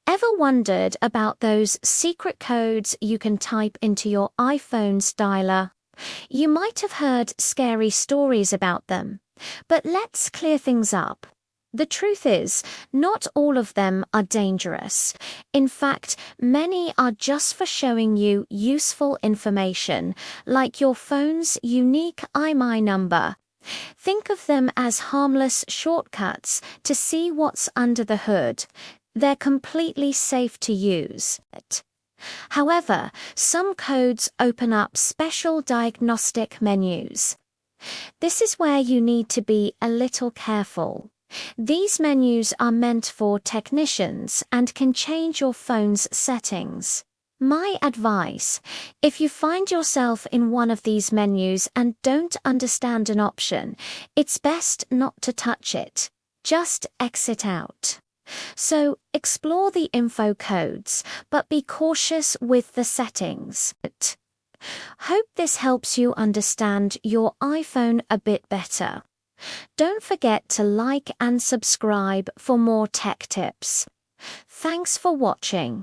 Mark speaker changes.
Speaker 1: Ever wondered about those secret codes you can type into your iPhone's dialer? You might have heard scary stories about them, but let's clear things up. The truth is, not all of them are dangerous. In fact, many are just for showing you useful information, like your phone's unique IMEI number. Think of them as harmless shortcuts to see what's under the hood. They're completely safe to use. However, some codes open up special diagnostic menus. This is where you need to be a little careful. These menus are meant for technicians and can change your phone's settings. My advice: if you find yourself in one of these menus and don't understand an option, it's best not to touch it. Just exit out. So, explore the info codes, but be cautious with the settings. Hope this helps you understand your iPhone a bit better. Don't forget to like and subscribe for more tech tips. Thanks for watching.